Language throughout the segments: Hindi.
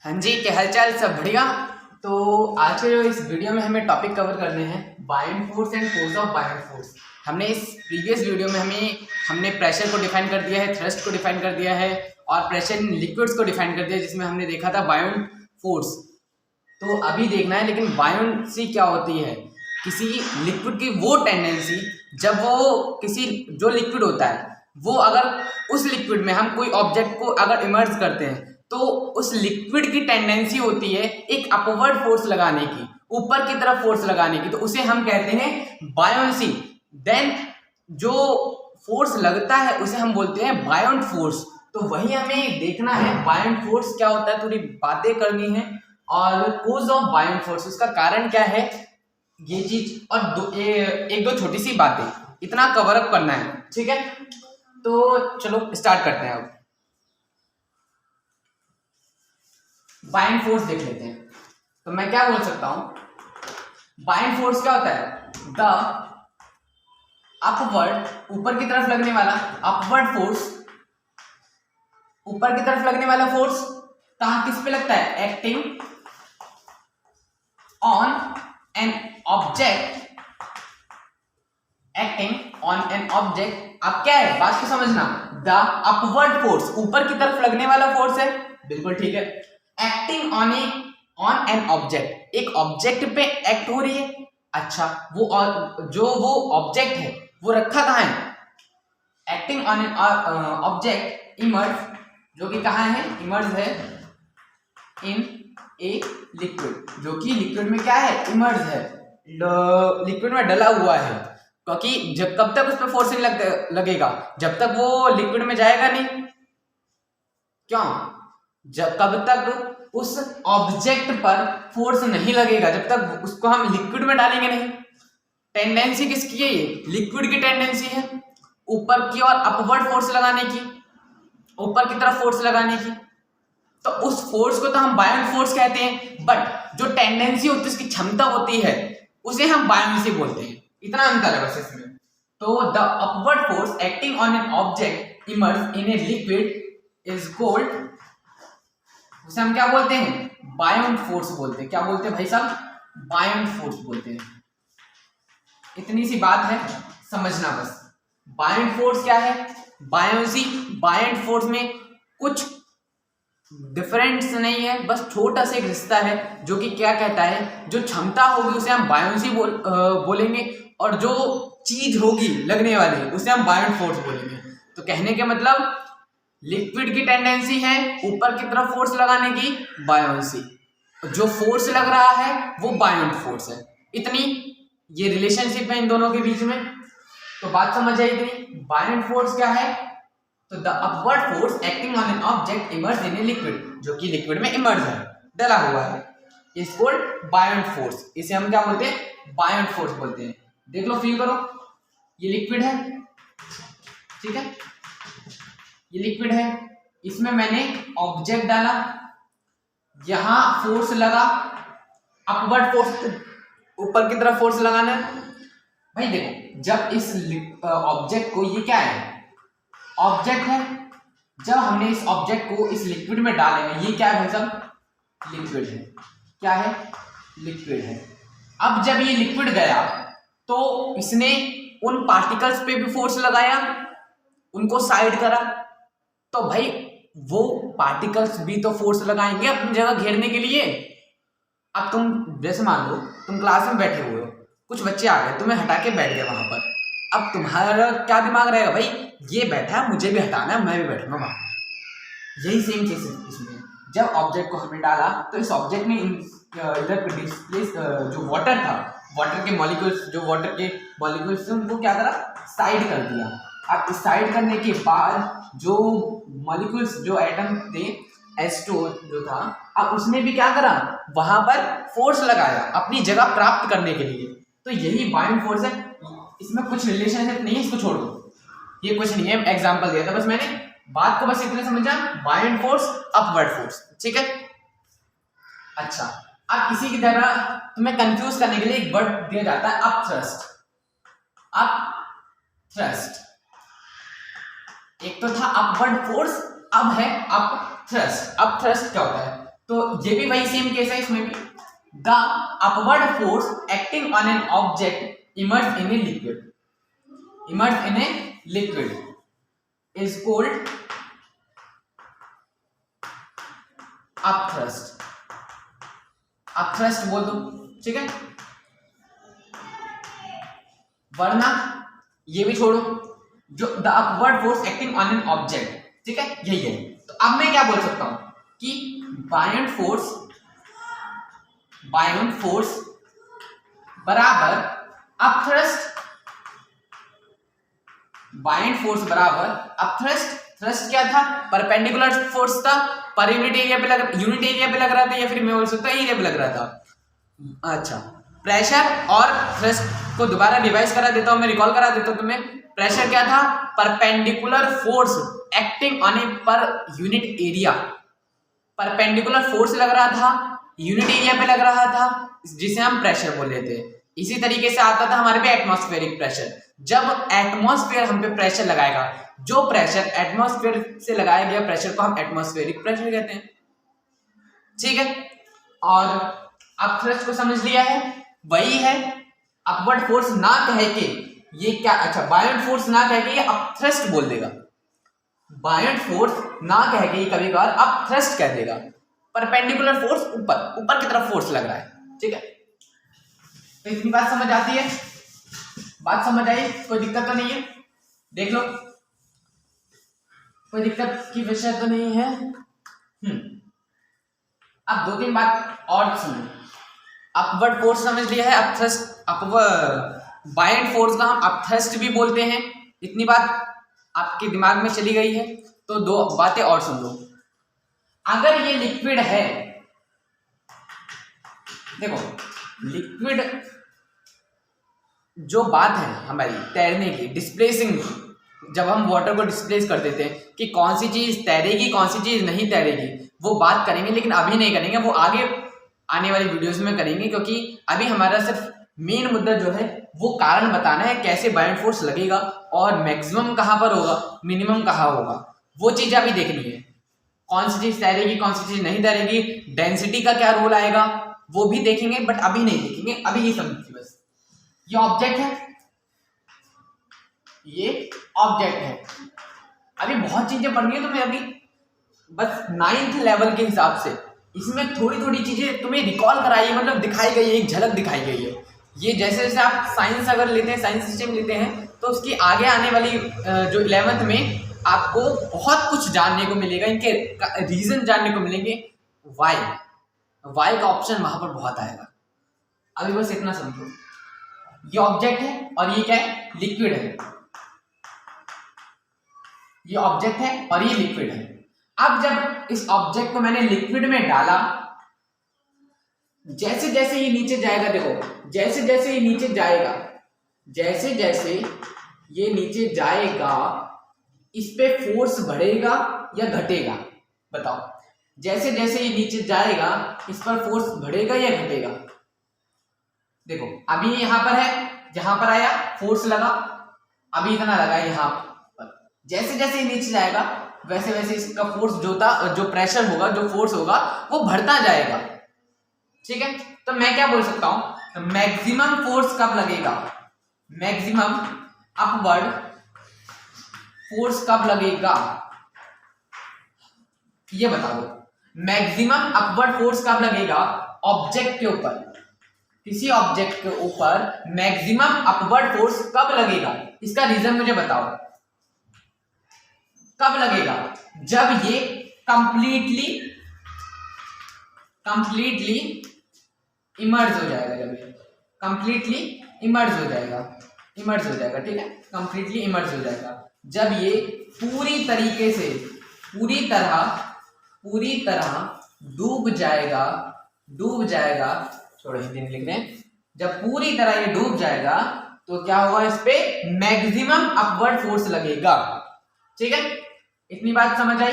हाँ जी, क्या हालचाल, सब बढ़िया। तो आज के जो इस वीडियो में हमें टॉपिक कवर करने हैं बायोंट force and force of बायोंट force. हमने इस प्रीवियस वीडियो में हमने प्रेशर को डिफाइन कर दिया है, थ्रस्ट को डिफाइन कर दिया है और प्रेशर इन लिक्विड्स को डिफाइन कर दिया है, जिसमें हमने देखा था बायोंट फोर्स। तो अभी देखना है लेकिन बायोंसी क्या होती है, किसी लिक्विड की वो टेंडेंसी जब वो किसी जो लिक्विड होता है वो अगर उस लिक्विड में हम कोई ऑब्जेक्ट को अगर इमर्ज करते हैं तो उस लिक्विड की टेंडेंसी होती है एक अपवर्ड फोर्स लगाने की, ऊपर की तरफ फोर्स लगाने की, तो उसे हम कहते हैं बायोंसी। देन जो फोर्स लगता है उसे हम बोलते हैं बायोंट फोर्स। तो वही हमें देखना है बायोंट फोर्स क्या होता है, थोड़ी बातें करनी है और कोज ऑफ बायोंट फोर्स, उसका कारण क्या है, ये चीज और एक दो छोटी सी बातें, इतना कवर अप करना है। ठीक है, तो चलो स्टार्ट करते हैं। अब बायोंट फोर्स देख लेते हैं। तो मैं क्या बोल सकता हूं, बायोंट फोर्स क्या होता है, द अपवर्ड, ऊपर की तरफ लगने वाला अपवर्ड फोर्स, ऊपर की तरफ लगने वाला फोर्स कहां किस पे लगता है, acting on an object, acting on an object. अब क्या है, बात को समझना, द अपवर्ड फोर्स ऊपर की तरफ लगने वाला फोर्स है, बिल्कुल ठीक है। एक्टिंग ऑन एन ऑब्जेक्ट, एक ऑब्जेक्ट पे एक्ट हो रही है। अच्छा, वो जो वो ऑब्जेक्ट है वो रखा कहां है, acting on an object emerge, जो कि कहां है, इमर्ज है इन ए लिक्विड, जो कि लिक्विड में क्या है, इमर्ज है, लिक्विड में डला हुआ है। क्योंकि जब कब तक उस पर फोर्स नहीं लगेगा, जब तक वो लिक्विड में जाएगा नहीं। क्यों, जब कब तक उस ऑब्जेक्ट पर फोर्स नहीं लगेगा, जब तक उसको हम लिक्विड में डालेंगे नहीं। टेंडेंसी किसकी है, ये लिक्विड की टेंडेंसी है ऊपर की और अपवर्ड फोर्स लगाने की, ऊपर की तरफ फोर्स लगाने की। तो उस फोर्स को तो हम बायोंट फोर्स कहते हैं, बट जो टेंडेंसी होती है, उसकी क्षमता होती है, उसे हम बायोंसी बोलते हैं। इतना अंतर है बस इसमें। तो the upward force acting on an object emerge in a liquid is called, उसे हम क्या बोलते हैं, बायोंट फोर्स बोलते हैं। क्या बोलते हैं भाई साहब, बायोंट फोर्स बोलते हैं। इतनी सी बात है, समझना बस। बायोंट फोर्स क्या है, बायोंसी, बायोंट फोर्स में कुछ डिफरेंस नहीं है, बस छोटा सा एक रिश्ता है जो कि क्या कहता है, जो क्षमता होगी उसे हम बायोंसी बोलेंगे और जो चीज होगी लगने वाली उसे हम बायोंट फोर्स बोलेंगे। तो कहने के मतलब लिक्विड की टेंडेंसी है ऊपर की तरफ फोर्स लगाने की, बायोंसी, जो फोर्स लग रहा है वो बायोंट फोर्स है। इतनी ये रिलेशनशिप है इन दोनों के बीच में। तो बात समझ आई इतनी। बायोंट फोर्स क्या है, तो the upward force acting on an object emerge in a liquid, जो कि लिक्विड में इमर्ज है, डला हुआ है, इज कॉल्ड बायोंट फोर्स। इसे हम क्या बोलते हैं, बायोंट फोर्स बोलते हैं। देख लो, फील करो, ये लिक्विड है, ठीक है, ये लिक्विड है, इसमें मैंने ऑब्जेक्ट डाला, यहां फोर्स लगा, अपवर्ड फोर्स, ऊपर की तरफ फोर्स लगाना है। भाई देखो, जब इस ऑब्जेक्ट को, ये क्या है, ऑब्जेक्ट है, जब हमने इस ऑब्जेक्ट को इस लिक्विड में डालेंगे, ये क्या है भाई साहब, लिक्विड है, क्या है, लिक्विड है। अब जब ये लिक्विड गया तो इसने उन पार्टिकल्स पे भी फोर्स लगाया, उनको साइड करा, तो भाई वो पार्टिकल्स भी तो फोर्स लगाएंगे अपनी जगह घेरने के लिए। अब तुम जैसे मान लो तुम क्लास में बैठे हुए हो, कुछ बच्चे आ गए, तुम्हें हटा के बैठ गए वहां पर। अब तुम्हारा क्या दिमाग रहेगा, भाई ये बैठा है, मुझे भी हटाना है, मैं भी बैठूंगा वहां पर। यही सेम चीज है इसमें। जब ऑब्जेक्ट को हमने डाला तो इस ऑब्जेक्ट ने इधर डिस्प्लेस, जो वाटर था, वाटर के मॉलिक्यूल्स, जो वाटर के मॉलिक्यूल्स थे उनको क्या करा, साइड कर दिया। अब साइड करने के बाद जो मॉलिक्यूल्स, जो एटम थे, H2 जो था, अब उसने भी क्या करा, वहां पर फोर्स लगाया अपनी जगह प्राप्त करने के लिए। तो यही बायोंट फोर्स है। इसमें कुछ रिलेशनशिप नहीं है, इसको छोड़ दो, ये कुछ नहीं है, एग्जांपल दिया था बस मैंने, बात को बस इतने समझा, बायोंट फोर्स, अपवर्ड फोर्स, ठीक है। अच्छा, अब इसी की तरह तुम्हें कंफ्यूज करने के लिए एक वर्ड दिया जाता है, अप थ्रस्ट। अप थ्रस्ट, एक तो था अपवर्ड फोर्स, अब है अप थ्रस्ट। अप थ्रस्ट क्या होता है, तो ये भी वही सेम केस है, इसमें भी the upward force acting on an object emerge in a liquid, emerge in a liquid is called upthrust, upthrust बोल दो, ठीक है। वरना ये भी छोड़ो, जो the upward force acting on an object, ठीक है, यही है। तो अब मैं क्या बोल सकता हूं कि बायोंट फोर्स बराबर अपथ्रस्ट, बायोंट फोर्स बराबर अपथ्रस्ट। थ्रस्ट क्या था? परपेंडिकुलर फोर्स था, पर यूनिट एरिया पे लग रहा था, या फिर मैं बोल सकता हूं एरिया पे लग रहा था। अच्छा, प्रेशर और थ्रस्ट को दोबारा रिवाइज करा देता हूं, मैं रिकॉल करा देता हूं तुम्हें। प्रेशर क्या था? Perpendicular force acting on A per unit area, perpendicular force लग रहा था, यूनिट एरिया पे लग रहा था, जिसे हम प्रेशर बोल लेते हैं। इसी तरीके से आता था हमारे पे एटमॉस्फेरिक प्रेशर। जब एटमॉस्फेयर हम पे प्रेशर लगाएगा, जो प्रेशर एटमॉस्फेयर से लगाया गया प्रेशर को हम एटमॉस्फेरिक प्रेशर कहते हैं, ठीक है। और अब थ्रस्ट को समझ लिया है, वही है अपवर्ड फोर्स ना कह के ये क्या, अच्छा बायोंट फोर्स ना कह के ये अपथ्रस्ट बोल देगा, बायोंट फोर्स ना कह के ये कभी कभार अपथ्रस्ट कह देगा। परपेंडिकुलर फोर्स ऊपर की तरफ फोर्स लग रहा है, ठीक है। तो इतनी बात समझ आती है, बात समझ आई, कोई दिक्कत तो नहीं है? देख लो, कोई दिक्कत की विषय तो नहीं है। अब 2-3 बात और सुनो। अपवर्ड फोर्स समझ लिया है, अपथ्रस्ट, बायोंट फोर्स का हम अपथ्रस्ट भी बोलते हैं, इतनी बात आपके दिमाग में चली गई है। तो 2 बातें और सुन लो। अगर ये लिक्विड है, देखो लिक्विड जो बात है हमारी तैरने की, डिस्प्लेसिंग, जब हम वाटर को डिस्प्लेस कर देते हैं कि कौन सी चीज तैरेगी कौन सी चीज नहीं तैरेगी, वो बात करेंगे, लेकिन अभी नहीं करेंगे, वो आगे आने वाली वीडियोस में करेंगे। क्योंकि अभी हमारा सिर्फ मेन मुद्दा जो है वो कारण बताना है, कैसे बायोंट फोर्स लगेगा और मैक्सिमम कहाँ पर होगा, मिनिमम कहाँ होगा, वो चीज अभी देखनी है। कौन सी चीज तैरेगी कौन सी चीज नहीं तैरेगी, डेंसिटी का क्या रोल आएगा, वो भी देखेंगे, बट अभी नहीं देखेंगे, अभी ये समझिए बस। ये ऑब्जेक्ट है, ये ऑब्जेक्ट है। अभी बहुत चीजें पढ़नी है तुम्हें, अभी बस 9th लेवल के हिसाब से इसमें थोड़ी थोड़ी चीजें तुम्हें रिकॉल कराई है, मतलब दिखाई गई है, एक झलक दिखाई गई है। ये जैसे जैसे आप साइंस अगर लेते हैं, साइंस सिस्टम लेते हैं, तो उसकी आगे आने वाली जो 11th में आपको बहुत कुछ जानने को मिलेगा, इनके रीजन जानने को मिलेंगे। वाई का ऑप्शन वहां पर बहुत आएगा। अभी बस इतना समझो, ये ऑब्जेक्ट है और ये क्या है, लिक्विड है। ये ऑब्जेक्ट है और ये लिक्विड है। अब जब इस ऑब्जेक्ट को मैंने लिक्विड में डाला, जैसे जैसे ये नीचे जाएगा, देखो जैसे जैसे ये नीचे जाएगा, जैसे जैसे ये नीचे जाएगा, इस पे फोर्स बढ़ेगा या घटेगा, बताओ। जैसे जैसे ये नीचे जाएगा, इस पर फोर्स बढ़ेगा या घटेगा? देखो अभी यहां पर है, जहां पर आया फोर्स लगा, अभी इतना लगा यहां पर। जैसे जैसे ये नीचे जाएगा, वैसे वैसे इसका फोर्स जो प्रेशर होगा, जो फोर्स होगा, वो बढ़ता जाएगा, ठीक है। तो मैं क्या बोल सकता हूं, मैक्सिमम फोर्स कब लगेगा, मैक्सिमम अपवर्ड फोर्स कब लगेगा, ये बता दो। मैक्सिमम अपवर्ड फोर्स कब लगेगा ऑब्जेक्ट के ऊपर, किसी ऑब्जेक्ट के ऊपर मैक्सिमम अपवर्ड फोर्स कब लगेगा, इसका रीजन मुझे बताओ। कब लगेगा? जब ये कंप्लीटली इमर्ज हो जाएगा, जब ये कंप्लीटली इमर्ज हो जाएगा, ठीक है, कंप्लीटली इमर्ज हो जाएगा। जब ये पूरी तरीके से पूरी तरह डूब जाएगा, छोड़ो हिंदी में लिख रहे हैं, जब पूरी तरह ये डूब जाएगा तो क्या होगा, इस पे मैक्सिमम अपवर्ड फोर्स लगेगा, ठीक है। इतनी बात समझ आई?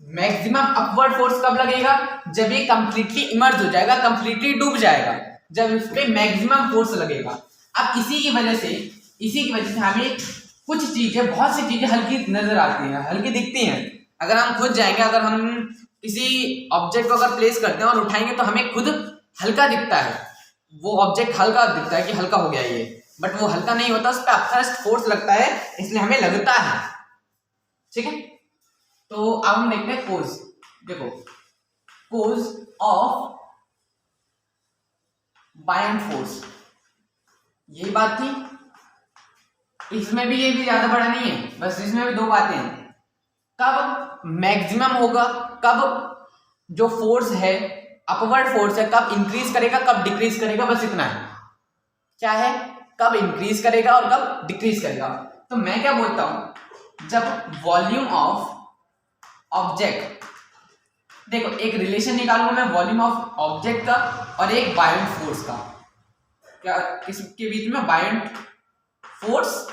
मैक्सिमम अपवर्ड फोर्स कब लगेगा, जब ये कंप्लीटली इमर्ज हो जाएगा, कंप्लीटली डूब जाएगा, जब इस पे मैक्सिमम फोर्स लगेगा। अब इसी की वजह से हमें कुछ चीजें, बहुत सी चीजें हल्की नजर आती हैं, हल्की दिखती हैं। अगर हम खुद जाएंगे, अगर हम किसी ऑब्जेक्ट को अगर प्लेस करते हैं और उठाएंगे तो हमें खुद हल्का दिखता है, वो ऑब्जेक्ट हल्का दिखता है कि हल्का हो गया ये, बट वो हल्का नहीं होता, उस पर अपथ्रस्ट फोर्स लगता है, इसलिए हमें लगता है। ठीक है, तो अब हम देखते हैं कोज। देखो, कोज ऑफ बायंट फोर्स, यही बात थी। इसमें भी ये भी ज्यादा बड़ा नहीं है, बस इसमें भी दो बातें हैं। कब मैक्सिमम होगा, कब जो फोर्स है अपवर्ड फोर्स है कब इंक्रीज करेगा कब डिक्रीज करेगा, बस इतना है। क्या है, कब इंक्रीज करेगा और कब डिक्रीज करेगा। तो मैं क्या बोलता हूं, जब वॉल्यूम ऑफ ऑब्जेक्ट, देखो एक रिलेशन निकालूंगा मैं वॉल्यूम ऑफ ऑब्जेक्ट का और एक बायंट फोर्स का, क्या किसके बीच में, बायंट फोर्स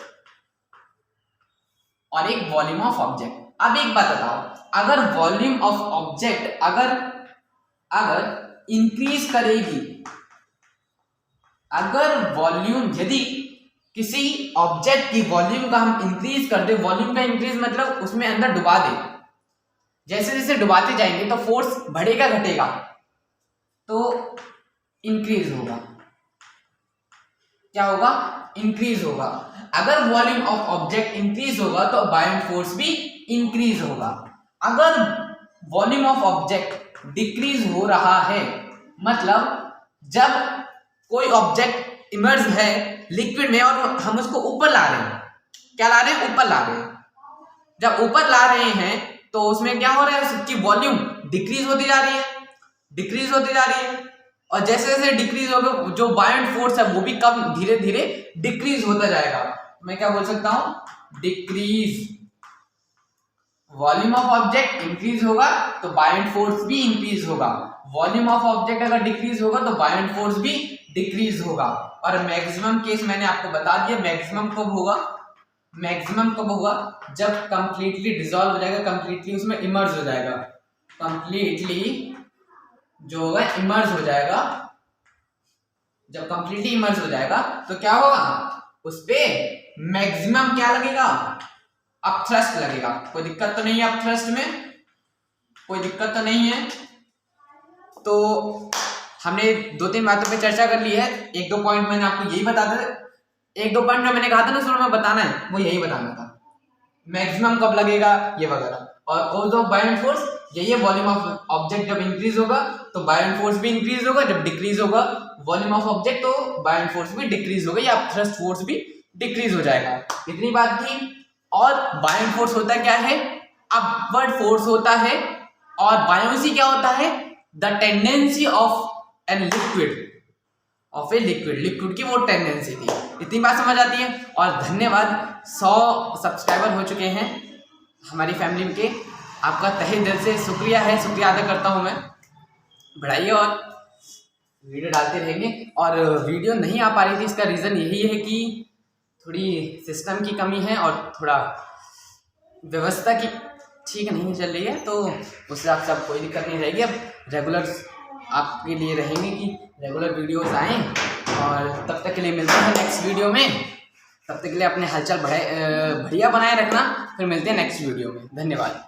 और एक वॉल्यूम ऑफ ऑब्जेक्ट। अब एक बात बताओ, अगर वॉल्यूम ऑफ ऑब्जेक्ट अगर इंक्रीज करेगी, अगर वॉल्यूम, यदि किसी ऑब्जेक्ट की वॉल्यूम का हम इंक्रीज कर दे, वॉल्यूम का इंक्रीज मतलब उसमें अंदर डुबा दे, जैसे जैसे डुबाते जाएंगे तो फोर्स बढ़ेगा घटेगा, तो इंक्रीज होगा। क्या होगा, इंक्रीज होगा। अगर वॉल्यूम ऑफ ऑब्जेक्ट इंक्रीज होगा तो बायंट फोर्स भी इंक्रीज होगा। अगर वॉल्यूम ऑफ ऑब्जेक्ट डिक्रीज हो रहा है, मतलब जब कोई ऑब्जेक्ट इमर्ज है लिक्विड में और हम उसको ऊपर ला रहे हैं, क्या ला रहे हैं, ऊपर ला रहे हैं। जब ऊपर ला रहे हैं तो उसमें क्या हो रहा है, उसकी वॉल्यूम डिक्रीज होती जा रही है, डिक्रीज होती जा रही है, और जैसे जैसे डिक्रीज होगा जो बायंट फोर्स है वो भी कम धीरे धीरे डिक्रीज होता जाएगा। मैं क्या बोल सकता हूं, decrease. Volume of object increase होगा तो बायंट फोर्स भी इंक्रीज होगा, वॉल्यूम ऑफ ऑब्जेक्ट अगर डिक्रीज होगा तो बायंट फोर्स भी डिक्रीज होगा। और मैक्सिमम केस मैंने आपको बता दिया, मैक्सिमम कब होगा, मैक्सिमम कब होगा, जब कंप्लीटली डिसॉल्व हो जाएगा, कंप्लीटली उसमें इमर्ज हो जाएगा, कंप्लीटली जो होगा इमर्ज हो जाएगा। जब कंप्लीटली इमर्ज हो जाएगा तो क्या होगा, उस पे मैक्सिमम क्या लगेगा, अपथ्रस्ट लगेगा। कोई दिक्कत तो नहीं है, अपथ्रस्ट में कोई दिक्कत तो नहीं है। तो हमने दो तीन बातों पे चर्चा कर ली है, एक दो पॉइंट मैंने आपको यही बता दिया, एक दो पॉइंट जो मैंने कहा था ना शुरू में बताना है, वो यही बताना था, मैक्सिमम कब लगेगा ये वगैरह। और कोज ऑफ बायंट फोर्स यही है, वॉल्यूम ऑफ ऑब्जेक्ट जब इंक्रीज होगा तो बायंट फोर्स भी इंक्रीज होगा, जब डिक्रीज होगा वॉल्यूम ऑफ ऑब्जेक्ट तो बायंट फोर्स भी डिक्रीज होगा या अपथ्रस्ट फोर्स भी डिक्रीज हो जाएगा। इतनी बात थी। और बायंट फोर्स होता क्या है, अपवर्ड फोर्स होता है, और बायोंसी क्या होता है, the tendency of an liquid, of a liquid की वो टेंडेंसी थी। इतनी बात समझ आती है। और धन्यवाद, 100 सब्सक्राइबर हो चुके हैं हमारी फैमिली के, आपका तहे दिल से शुक्रिया है, शुक्रिया अदा करता हूं मैं। बढ़ाइए और वीडियो डालते रहेंगे। और वीडियो नहीं आ पा रही थी, इसका रीज़न यही है कि थोड़ी सिस्टम की कमी है और थोड़ा व्यवस्था की ठीक नहीं चल रही है, तो उस हिसाब से अब कोई दिक्कत नहीं रहेगी। अब रेगुलर आपके लिए रहेंगे कि रेगुलर वीडियोस आएँ। और तब तक के लिए मिलते हैं नेक्स्ट वीडियो में, तब तक के लिए अपने हालचाल बढ़िया बनाए रखना, फिर मिलते हैं नेक्स्ट वीडियो में। धन्यवाद।